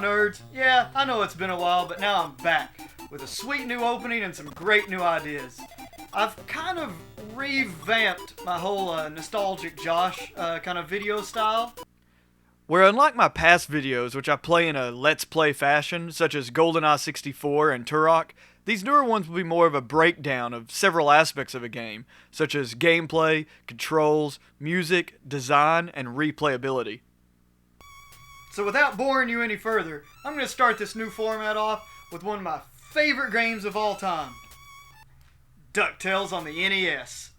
nerds. Yeah, I know it's been a while, but now I'm back with a sweet new opening and some great new ideas. I've kind of revamped my whole nostalgic Josh kind of video style. Where unlike my past videos, which I play in a let's play fashion, such as GoldenEye 64 and Turok, these newer ones will be more of a breakdown of several aspects of a game, such as gameplay, controls, music, design, and replayability. So without boring you any further, I'm going to start this new format off with one of my favorite games of all time, Ducktales on the NES.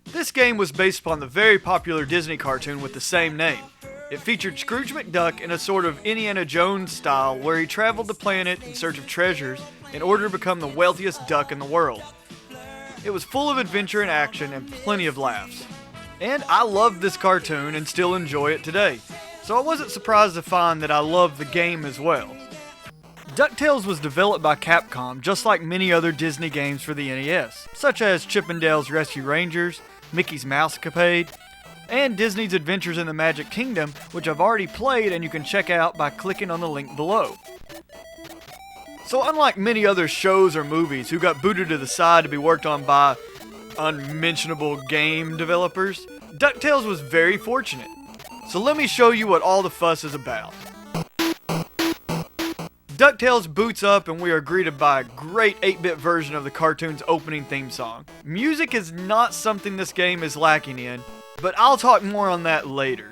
This game was based upon the very popular Disney cartoon with the same name. It featured Scrooge McDuck in a sort of Indiana Jones style where he traveled the planet in search of treasures in order to become the wealthiest duck in the world. It was full of adventure and action and plenty of laughs. And I loved this cartoon and still enjoy it today, so I wasn't surprised to find that I loved the game as well. DuckTales was developed by Capcom just like many other Disney games for the NES, such as Chip 'n Dale's Rescue Rangers, Mickey's Mousecapade, and Disney's Adventures in the Magic Kingdom, which I've already played and you can check out by clicking on the link below. So unlike many other shows or movies who got booted to the side to be worked on by unmentionable game developers, DuckTales was very fortunate. So let me show you what all the fuss is about. DuckTales boots up and we are greeted by a great 8-bit version of the cartoon's opening theme song. Music is not something this game is lacking in, but I'll talk more on that later.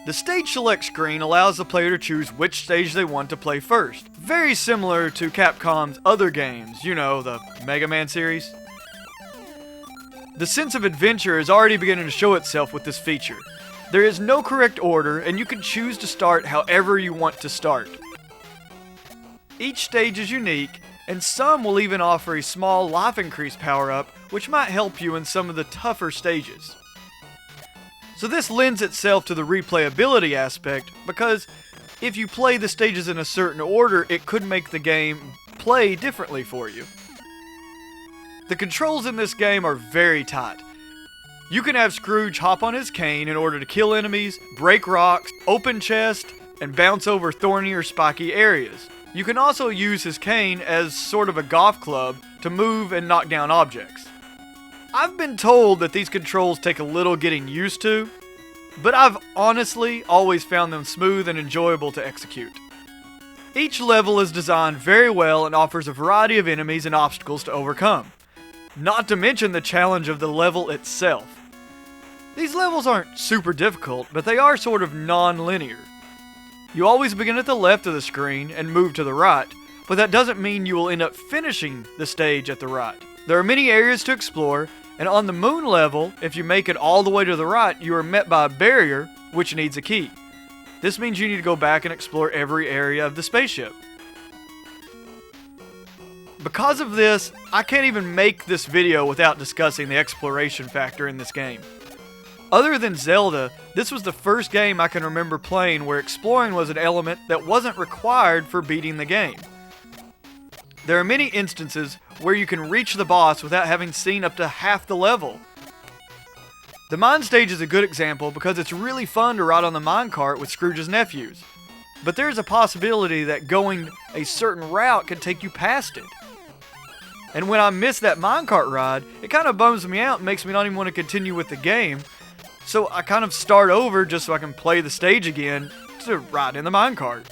The stage select screen allows the player to choose which stage they want to play first. Very similar to Capcom's other games, you know, the Mega Man series. The sense of adventure is already beginning to show itself with this feature. There is no correct order, and you can choose to start however you want to start. Each stage is unique, and some will even offer a small life increase power-up, which might help you in some of the tougher stages. So this lends itself to the replayability aspect, because if you play the stages in a certain order, it could make the game play differently for you. The controls in this game are very tight. You can have Scrooge hop on his cane in order to kill enemies, break rocks, open chests, and bounce over thorny or spiky areas. You can also use his cane as sort of a golf club to move and knock down objects. I've been told that these controls take a little getting used to, but I've honestly always found them smooth and enjoyable to execute. Each level is designed very well and offers a variety of enemies and obstacles to overcome. Not to mention the challenge of the level itself. These levels aren't super difficult, but they are sort of non-linear. You always begin at the left of the screen and move to the right, but that doesn't mean you will end up finishing the stage at the right. There are many areas to explore, and on the moon level, if you make it all the way to the right, you are met by a barrier, which needs a key. This means you need to go back and explore every area of the spaceship. Because of this, I can't even make this video without discussing the exploration factor in this game. Other than Zelda, this was the first game I can remember playing where exploring was an element that wasn't required for beating the game. There are many instances where you can reach the boss without having seen up to half the level. The mine stage is a good example because it's really fun to ride on the minecart with Scrooge's nephews. But there's a possibility that going a certain route could take you past it. And when I miss that minecart ride, it kind of bums me out and makes me not even want to continue with the game. So I kind of start over just so I can play the stage again to ride in the minecart.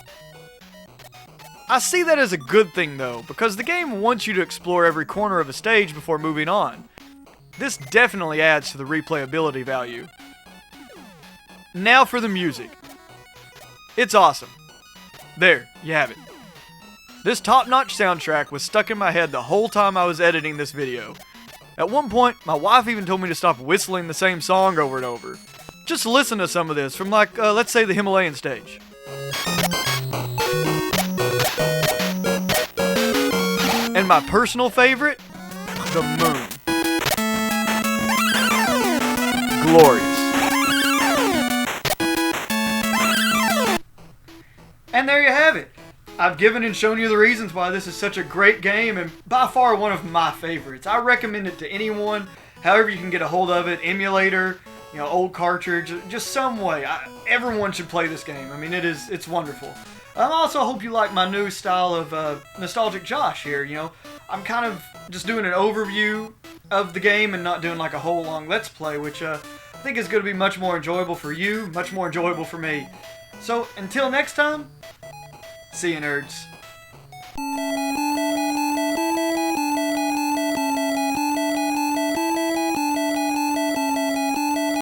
I see that as a good thing though, because the game wants you to explore every corner of a stage before moving on. This definitely adds to the replayability value. Now for the music. It's awesome. There, you have it. This top-notch soundtrack was stuck in my head the whole time I was editing this video. At one point, my wife even told me to stop whistling the same song over and over. Just listen to some of this from let's say the Himalayan stage. And my personal favorite, the moon. Glorious. And there you have it. I've given and shown you the reasons why this is such a great game and by far one of my favorites. I recommend it to anyone, however you can get a hold of it, emulator, old cartridge, just some way. Everyone should play this game. I mean, it's wonderful. I also hope you like my new style of Nostalgic Josh here. I'm kind of just doing an overview of the game and not doing like a whole long Let's Play, which I think is going to be much more enjoyable for you, much more enjoyable for me. So, until next time, see you, nerds.